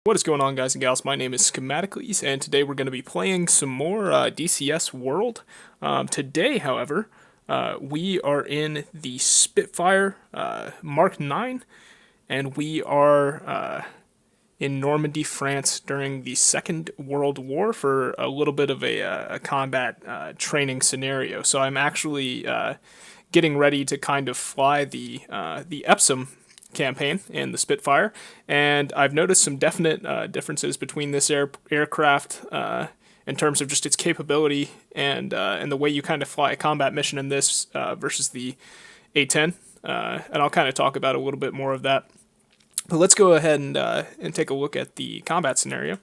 What is going on, guys and gals? My name is Schematocles, and today we're going to be playing some more DCS World. Today, however, we are in the Spitfire Mark 9, and we are in Normandy, France during the Second World War for a little bit of a combat training scenario. So I'm actually getting ready to kind of fly the Epsom campaign in the Spitfire, and I've noticed some definite differences between this aircraft in terms of just its capability and the way you kind of fly a combat mission in this versus the A-10, and I'll kind of talk about a little bit more of that. But let's go ahead and take a look at the combat scenario.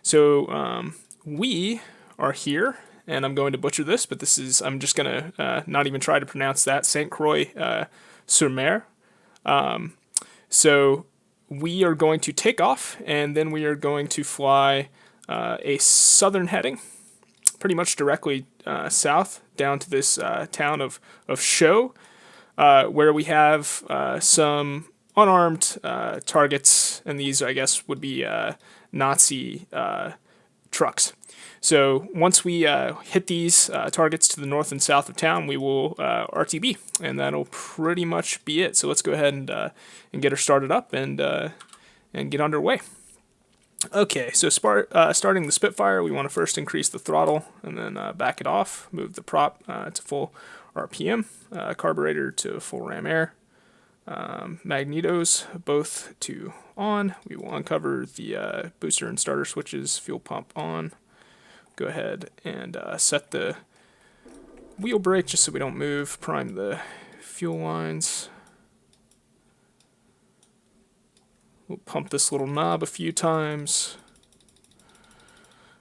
So we are here, and I'm going to butcher this, but this is, I'm just going to not even try to pronounce that, St. Croix sur Mer. So we are going to take off, and then we are going to fly a southern heading, pretty much directly south down to this town of Chaux, where we have some unarmed targets, and these, I guess, would be Nazi trucks. So once we hit these targets to the north and south of town, we will RTB, and that'll pretty much be it. So let's go ahead and get her started up and get underway. Okay, so starting the Spitfire, we want to first increase the throttle and then back it off, move the prop to full RPM, carburetor to full ram air, magnetos both to on. We will uncover the booster and starter switches, fuel pump on. Go ahead and set the wheel brake just so we don't move, prime the fuel lines. We'll pump this little knob a few times.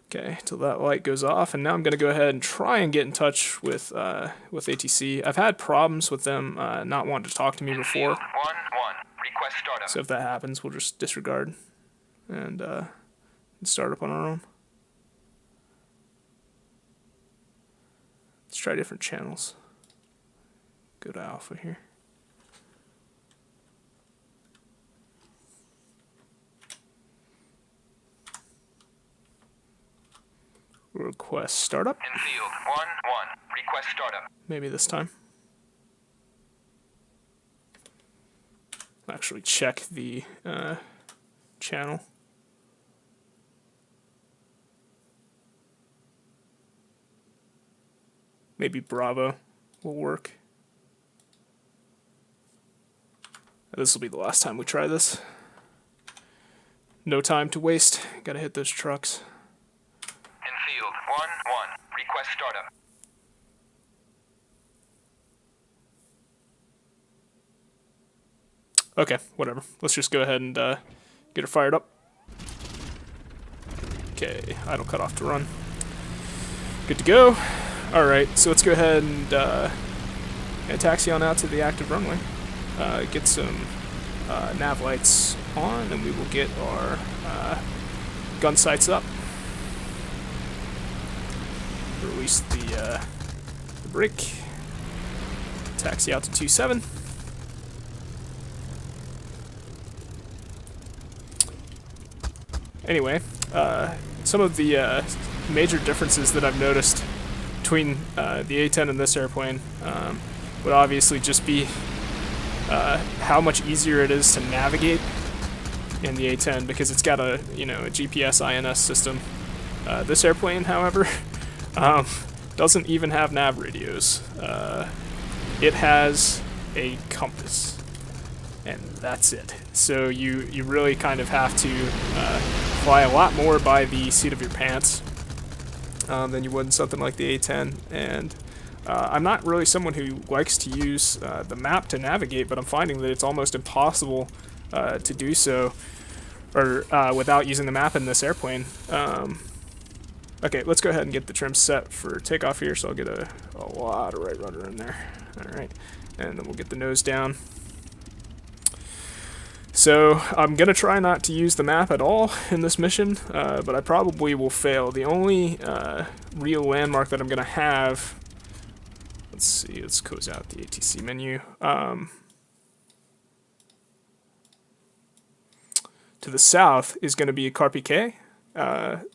Okay, till that light goes off, and now I'm going to go ahead and try and get in touch with ATC. I've had problems with them not wanting to talk to me before. Request startup. So if that happens, we'll just disregard and start up on our own. Let's try different channels. Go to alpha here. Request startup. In field 1-1. Request startup. Maybe this time. Actually check the channel. Maybe Bravo will work. This will be the last time we try this. No time to waste. Gotta hit those trucks. In field 1-1. Request startup. Okay, whatever. Let's just go ahead and get her fired up. Okay, idle cutoff to run. Good to go. Alright, so let's go ahead and taxi on out to the active runway. Get some nav lights on, and we will get our gun sights up. Release the brake. Taxi out to 27. Anyway, some of the major differences that I've noticed between the A-10 and this airplane would obviously just be how much easier it is to navigate in the A-10 because it's got a GPS INS system. This airplane, however, doesn't even have nav radios. It has a compass, and that's it. So you really kind of have to fly a lot more by the seat of your pants than you would in something like the A-10, and I'm not really someone who likes to use the map to navigate, but I'm finding that it's almost impossible to do so or without using the map in this airplane. Okay, let's go ahead and get the trim set for takeoff here, so I'll get a lot of right rudder in there. Alright, and then we'll get the nose down. So I'm going to try not to use the map at all in this mission, but I probably will fail. The only real landmark that I'm going to have, let's see, let's close out the ATC menu. to the south is going to be Carpi K.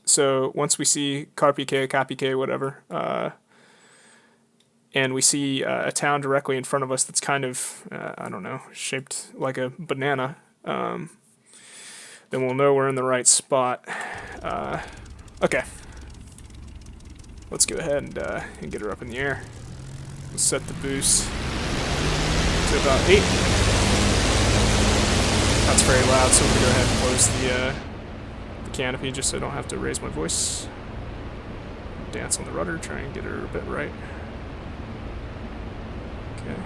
So once we see Carpi K, Capi K, whatever, and we see a town directly in front of us that's kind of, I don't know, shaped like a banana, then we'll know we're in the right spot. Okay. Let's go ahead and get her up in the air. Let's set the boost to about 8. That's very loud, so we're going to go ahead and close the canopy just so I don't have to raise my voice. Dance on the rudder, try and get her a bit right. Okay.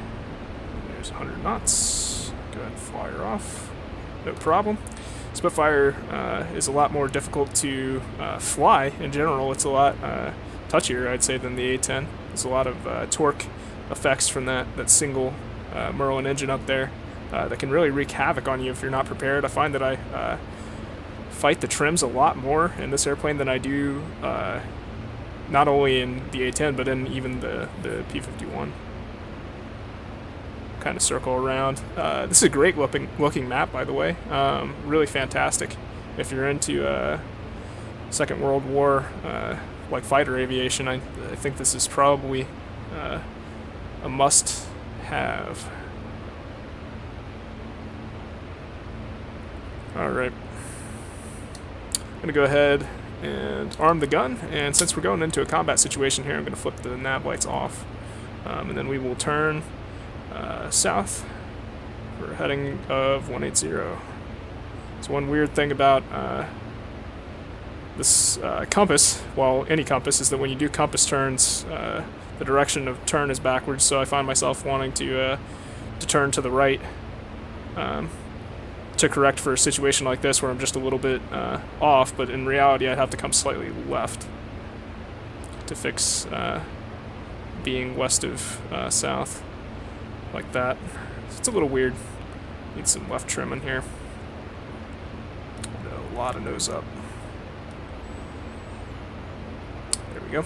There's 100 knots. Go ahead and fly her off. No problem. Spitfire is a lot more difficult to fly in general. It's a lot touchier, I'd say, than the A10. There's a lot of torque effects from that single Merlin engine up there that can really wreak havoc on you if you're not prepared. I find that I fight the trims a lot more in this airplane than I do not only in the A10 but in even the P51. Kind of circle around. This is a great looking map, by the way. Really fantastic if you're into Second World War like fighter aviation. I think this is probably a must-have. All right, I'm gonna go ahead and arm the gun, and since we're going into a combat situation here, I'm gonna flip the nav lights off, and then we will turn south for a heading of 180. So one weird thing about this compass, well, any compass, is that when you do compass turns, the direction of turn is backwards, so I find myself wanting to turn to the right to correct for a situation like this where I'm just a little bit off, but in reality I'd have to come slightly left to fix being west of south, like that. So it's a little weird. Need some left trim in here. A lot of nose up. There we go.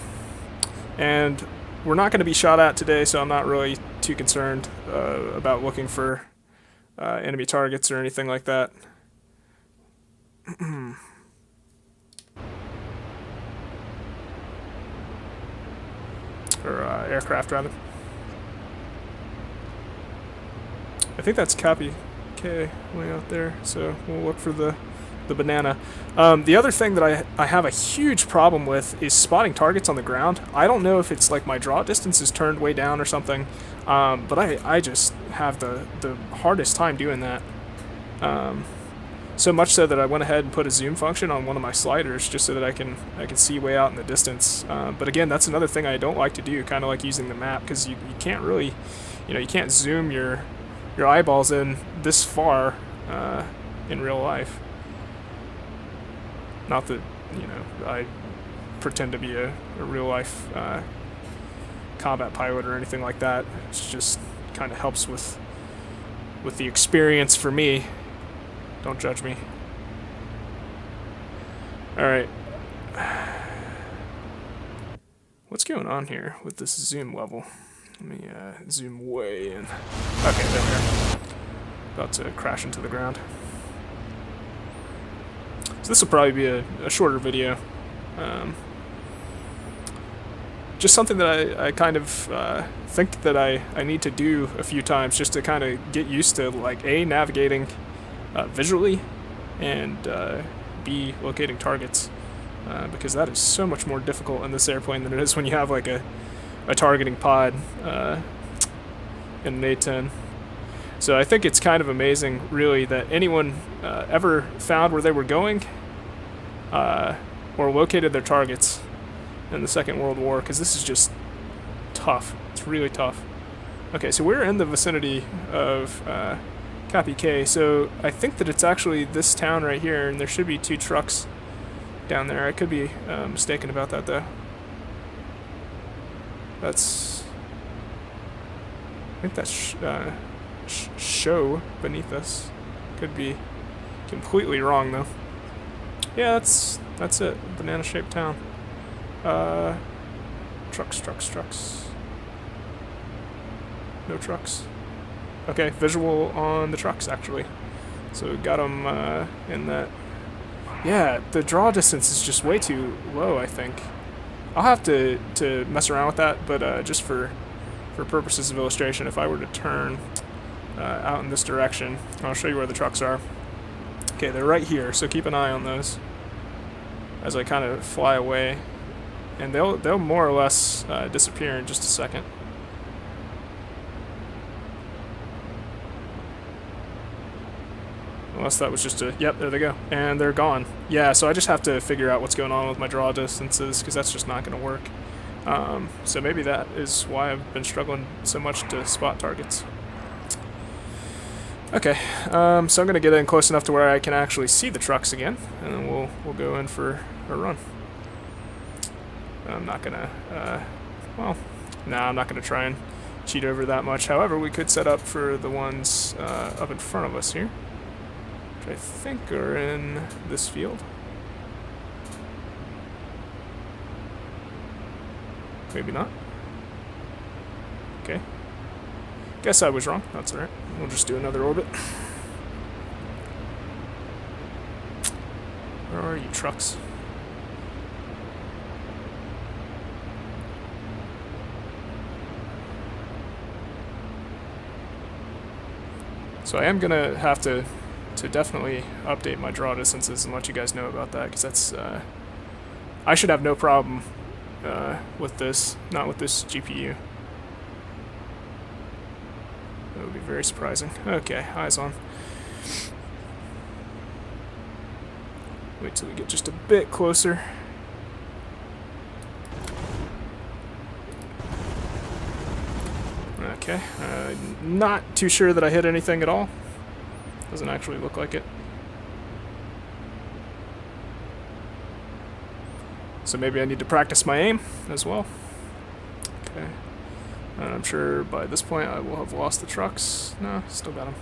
And we're not going to be shot at today, so I'm not really too concerned about looking for enemy targets or anything like that. Or aircraft, rather. I think that's Cappy K way out there, so we'll look for the banana. The other thing that I have a huge problem with is spotting targets on the ground. I don't know if it's like my draw distance is turned way down or something, but I just have the hardest time doing that. So much so that I went ahead and put a zoom function on one of my sliders just so that I can see way out in the distance. But again, that's another thing I don't like to do, kind of like using the map, because you can't really, you can't zoom your eyeballs in this far in real life. Not that, I pretend to be a real life combat pilot or anything like that. It just kind of helps with the experience for me. Don't judge me. Alright. What's going on here with this zoom level? Let me zoom way in. Okay, there we are. About to crash into the ground. So this will probably be a shorter video. Just something that I kind of think that I need to do a few times just to kind of get used to, like, A, navigating visually, and B, locating targets. Because that is so much more difficult in this airplane than it is when you have like a targeting pod in an A10. So I think it's kind of amazing, really, that anyone ever found where they were going or located their targets in the Second World War, because this is just tough. It's really tough. Okay, so we're in the vicinity of Cappy K, so I think that it's actually this town right here, and there should be 2 trucks down there. I could be mistaken about that, though. I think that's show beneath us. Could be completely wrong, though. Yeah, that's it. Banana-shaped town. Trucks. No trucks. Okay, visual on the trucks, actually. So we got them in that. Yeah, the draw distance is just way too low, I think. I'll have to mess around with that, but just for purposes of illustration, if I were to turn out in this direction, I'll show you where the trucks are. Okay, they're right here, so keep an eye on those as I kind of fly away, and they'll more or less disappear in just a second. Unless that was just a... Yep, there they go. And they're gone. Yeah, so I just have to figure out what's going on with my draw distances, because that's just not going to work. So maybe that is why I've been struggling so much to spot targets. Okay, so I'm going to get in close enough to where I can actually see the trucks again, and then we'll go in for a run. I'm not going to... well, nah, I'm not going to try and cheat over that much. However, we could set up for the ones up in front of us here, which I think are in this field. Maybe not. Okay. Guess I was wrong. That's alright. We'll just do another orbit. Where are you, trucks? So I am going to have to definitely update my draw distances and let you guys know about that, because that's... I should have no problem with this, not with this GPU. That would be very surprising. Okay, eyes on. Wait till we get just a bit closer. Okay, not too sure that I hit anything at all. Doesn't actually look like it. So maybe I need to practice my aim as well. Okay. And I'm sure by this point I will have lost the trucks. No, still got them.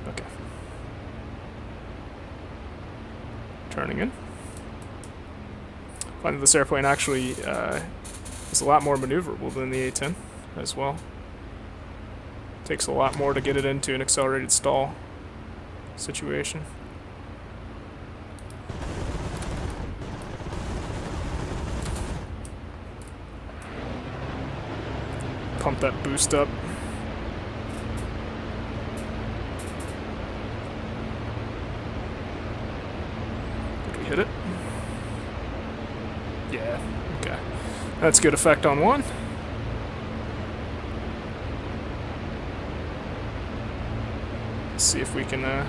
Okay. Turning in. I find that this airplane actually is a lot more maneuverable than the A-10 as well. Takes a lot more to get it into an accelerated stall situation. Pump that boost up. Did we hit it? Yeah, okay. That's good effect on one. Let's see if we can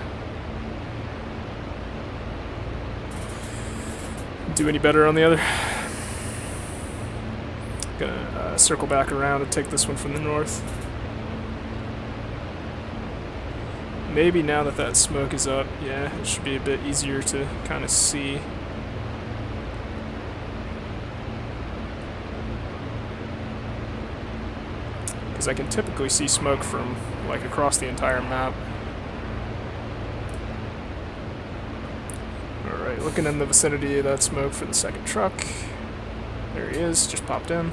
do any better on the other. Gonna circle back around and take this one from the north. Maybe now that that smoke is up, yeah, it should be a bit easier to kind of see. Because I can typically see smoke from like across the entire map. Alright, looking in the vicinity of that smoke for the second truck. There he is, just popped in.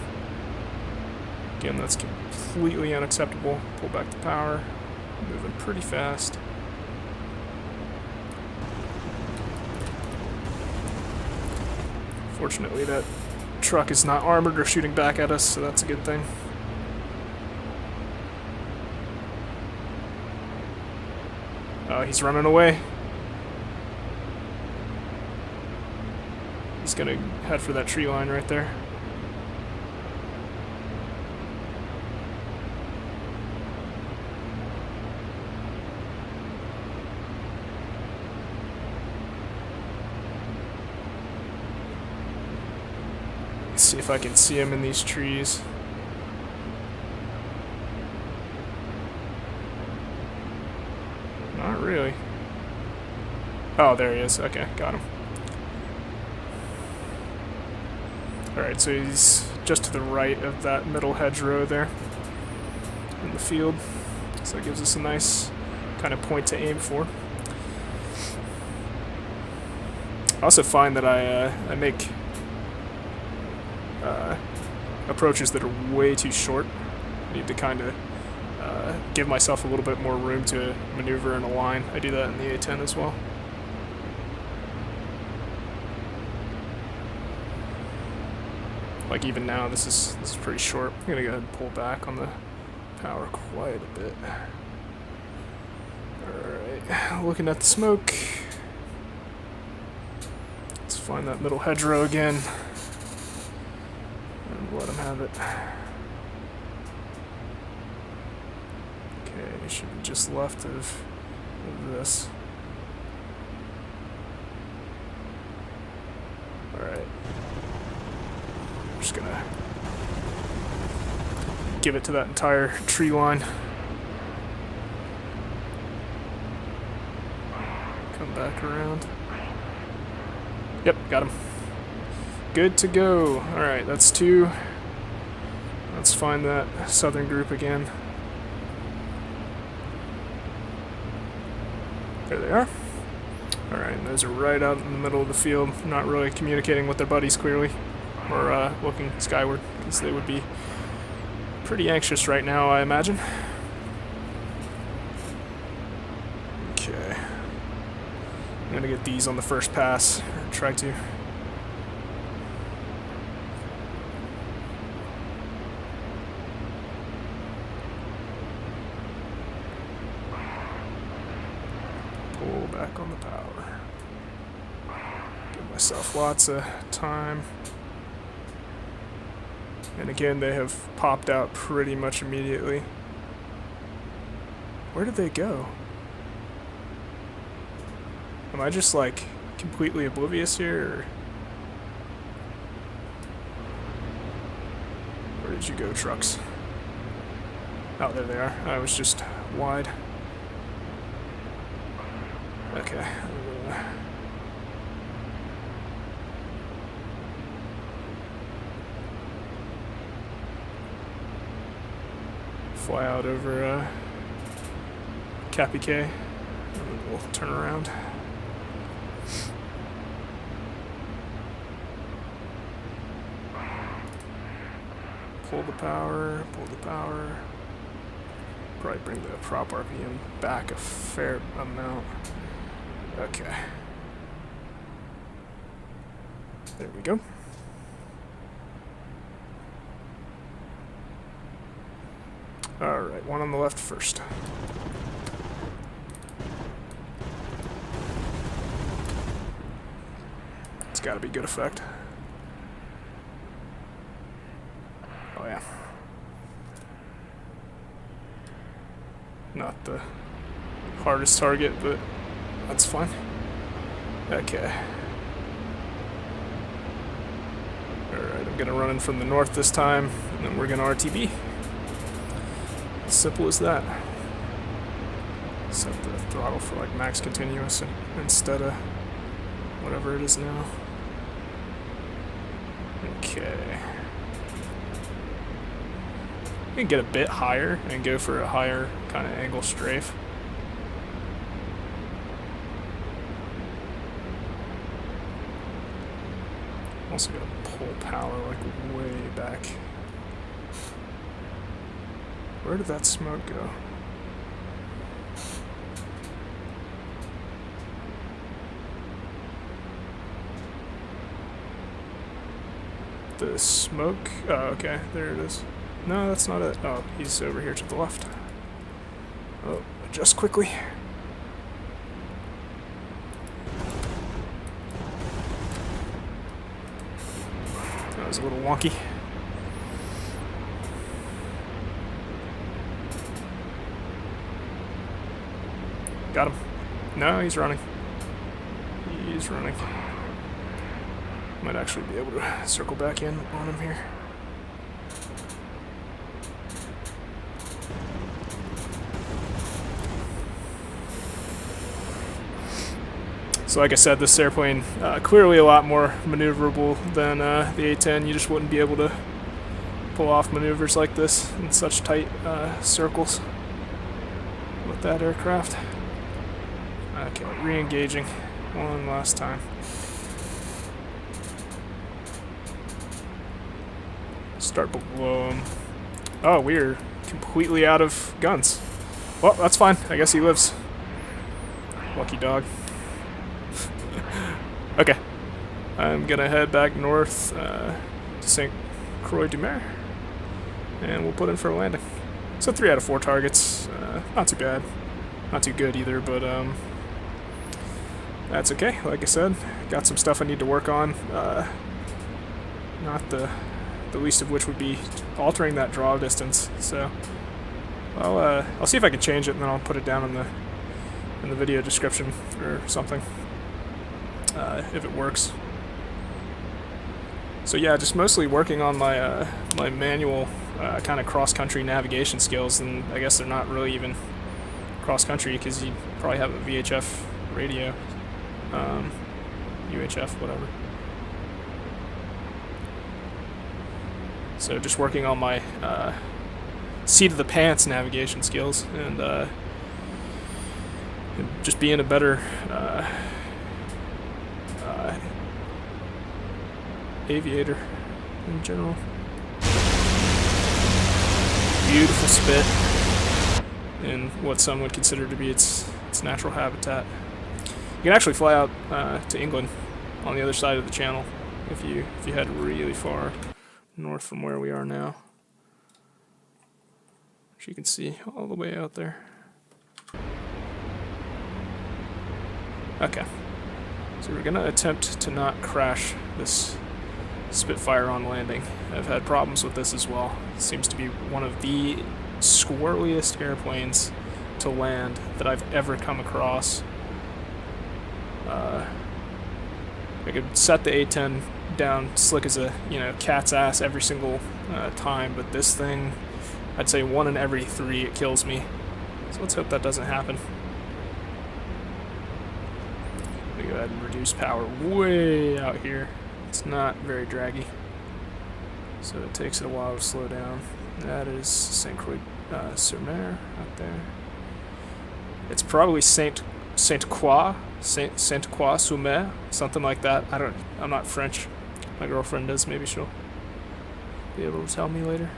Again, that's completely unacceptable. Pull back the power. Moving pretty fast. Fortunately, that truck is not armored or shooting back at us, so that's a good thing. Oh, he's running away. He's gonna head for that tree line right there. Let's see if I can see him in these trees. Not really. Oh, there he is. Okay, got him. Alright, so he's just to the right of that middle hedgerow there in the field. So that gives us a nice kind of point to aim for. I also find that I make approaches that are way too short. I need to kind of give myself a little bit more room to maneuver in a line. I do that in the A-10 as well. Like even now, this is pretty short. I'm gonna go ahead and pull back on the power quite a bit. Alright, looking at the smoke. Let's find that middle hedgerow again. And let him have it. Okay, should be just left of this. Alright. Just gonna give it to that entire tree line. Come back around. Yep, got him. Good to go. Alright, that's 2. Let's find that southern group again. There they are. Alright, and those are right out in the middle of the field, not really communicating with their buddies clearly, or looking skyward, because they would be pretty anxious right now, I imagine. Okay. I'm gonna get these on the first pass, or try to. Pull back on the power. Give myself lots of time. And again, they have popped out pretty much immediately. Where did they go? Am I just like completely oblivious here? Or where did you go, trucks? Oh, there they are. I was just wide. Okay. Fly out over Cappy K, and then we'll turn around. Pull the power, pull the power. Probably bring the prop RPM back a fair amount. Okay. There we go. Alright, one on the left first. It's gotta be good effect. Oh yeah. Not the hardest target, but that's fine. Okay. Alright, I'm gonna run in from the north this time, and then we're gonna RTB. Simple as that. Set the throttle for like max continuous instead of whatever it is now. Okay. You can get a bit higher and go for a higher kind of angle strafe. Also gotta pull power like way back. Where did that smoke go? The smoke? Oh, okay, there it is. No, that's not it. Oh, he's over here to the left. Oh, adjust quickly. That was a little wonky. Got him. No, he's running. He's running. Might actually be able to circle back in on him here. So like I said, this airplane clearly a lot more maneuverable than the A-10. You just wouldn't be able to pull off maneuvers like this in such tight circles with that aircraft. Okay, re-engaging one last time. Start below him. Oh, we're completely out of guns. Well, that's fine. I guess he lives. Lucky dog. Okay. I'm gonna head back north to St. Croix du Mer, and we'll put in for a landing. So 3 out of 4 targets. Not too bad. Not too good either, but that's okay. Like I said, got some stuff I need to work on. Not the least of which would be altering that draw distance. So I'll see if I can change it, and then I'll put it down in the video description or something if it works. So yeah, just mostly working on my my manual kind of cross-country navigation skills, and I guess they're not really even cross-country because you probably have a VHF radio, UHF, whatever. So just working on my seat of the pants navigation skills, and just being a better aviator in general. Beautiful spit in what some would consider to be its natural habitat. You can actually fly out to England on the other side of the channel if you head really far north from where we are now. As you can see, all the way out there. Okay, so we're gonna attempt to not crash this Spitfire on landing. I've had problems with this as well. It seems to be one of the squirreliest airplanes to land that I've ever come across. I could set the A-10 down slick as a cat's ass every single time, but this thing, I'd say 1 in every 3 it kills me. So let's hope that doesn't happen. I'm gonna go ahead and reduce power way out here. It's not very draggy, so it takes it a while to slow down. That is St. Croix sur Mer out there. It's probably Saint Croix sur Mer, something like that. I'm not French. My girlfriend is. Maybe she'll be able to tell me later.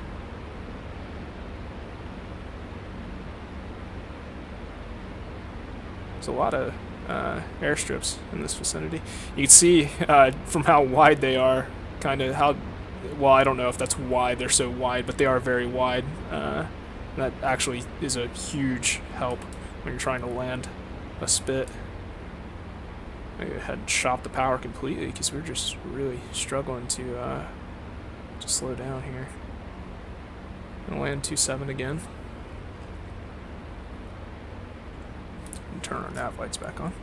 There's a lot of airstrips in this vicinity. You can see from how wide they are, kind of how, well, I don't know if that's why they're so wide, but they are very wide. That actually is a huge help when you're trying to land a spit. I had shot the power completely because we're just really struggling to slow down here. Gonna land 2.7 again. And turn our nav lights back on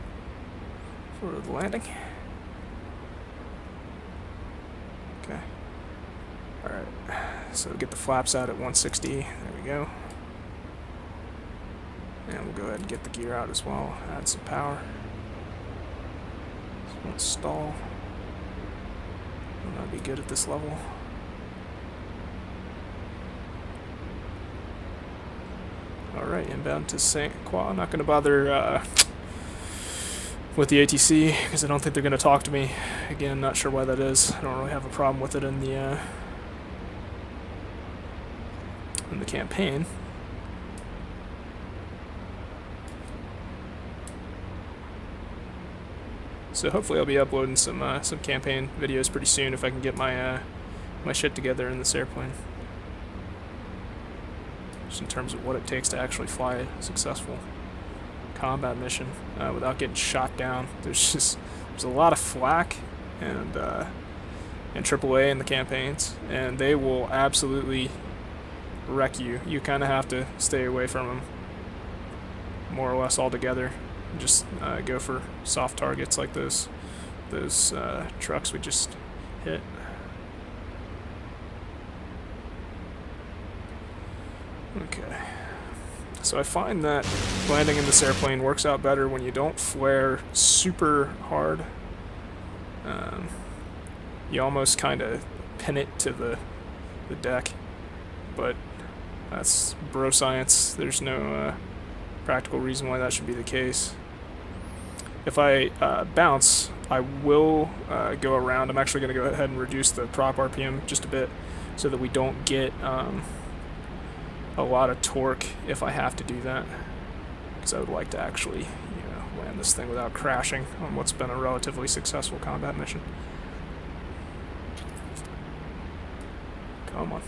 for the landing. Okay. Alright, so get the flaps out at 160. There we go. And we'll go ahead and get the gear out as well. Add some power. So won't stall. Will not be good at this level. Alright, inbound to St. Croix. I'm not going to bother with the ATC because I don't think they're going to talk to me. Again, not sure why that is. I don't really have a problem with it in the campaign. So hopefully I'll be uploading some campaign videos pretty soon if I can get my my shit together in this airplane. Just in terms of what it takes to actually fly a successful combat mission without getting shot down. There's a lot of flak and AAA in the campaigns, and they will absolutely wreck you. You kind of have to stay away from them more or less altogether. Just go for soft targets like those trucks we just hit. Okay, so I find that landing in this airplane works out better when you don't flare super hard. You almost kind of pin it to the deck, but that's bro science. There's no practical reason why that should be the case. If I bounce, I will go around. I'm actually going to go ahead and reduce the prop RPM just a bit so that we don't get a lot of torque if I have to do that, because I would like to actually, land this thing without crashing on what's been a relatively successful combat mission. Come on.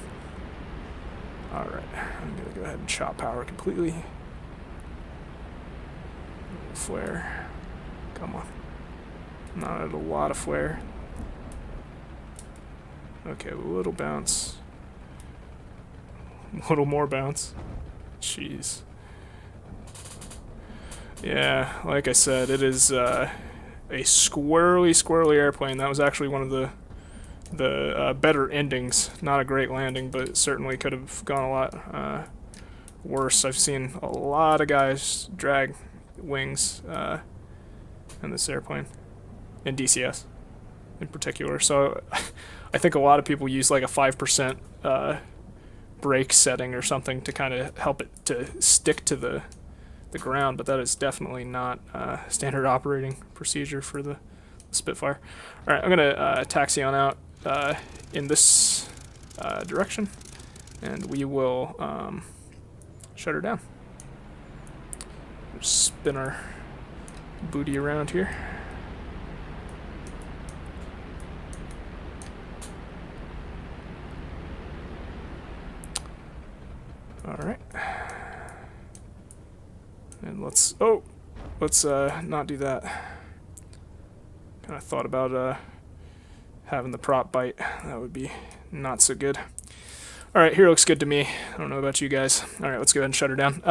Alright, I'm going to go ahead and chop power completely. Flare. Come on. Not a lot of flare. Okay, a little bounce. A little more bounce. Jeez. Yeah, like I said, it is a squirrely airplane. That was actually one of the better endings. Not a great landing, but it certainly could have gone a lot worse. I've seen a lot of guys drag wings in this airplane, in DCS in particular. So I think a lot of people use like a 5% brake setting or something to kind of help it to stick to the ground, but that is definitely not standard operating procedure for the Spitfire. All right, I'm gonna taxi on out in this direction, and we will shut her down. Just spin our booty around here. All right. And let's not do that. Kind of thought about having the prop bite. That would be not so good. All right, here looks good to me. I don't know about you guys. All right, let's go ahead and shut her down.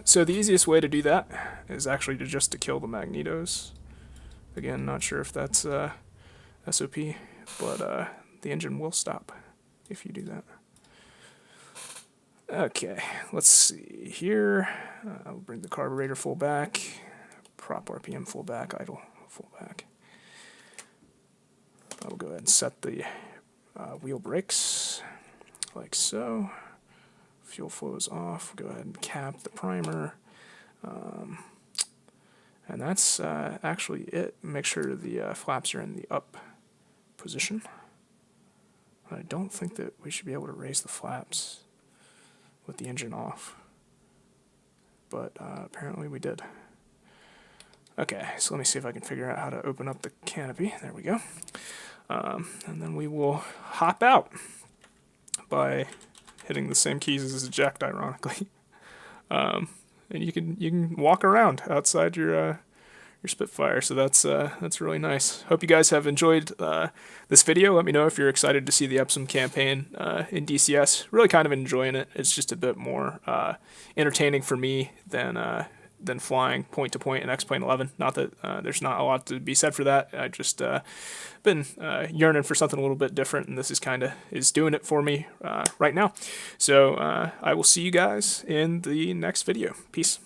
So the easiest way to do that is actually to kill the magnetos. Again, not sure if that's SOP, but the engine will stop if you do that. Okay, let's see here. I'll bring the carburetor full back, prop RPM full back, idle full back. I'll go ahead and set the wheel brakes like so. Fuel flow is off. Go ahead and cap the primer. And that's actually it. Make sure the flaps are in the up position. I don't think that we should be able to raise the flaps with the engine off, but apparently we did. Okay, so let me see if I can figure out how to open up the canopy. There we go. And then we will hop out by hitting the same keys as eject, ironically. And you can walk around outside your Spitfire, so that's really nice. Hope you guys have enjoyed this video. Let me know if you're excited to see the Epsom campaign in DCS. Really kind of enjoying it. It's just a bit more entertaining for me than flying point to point in X-Plane 11. Not that there's not a lot to be said for that. I just been yearning for something a little bit different, and this is doing it for me right now. So I will see you guys in the next video. Peace.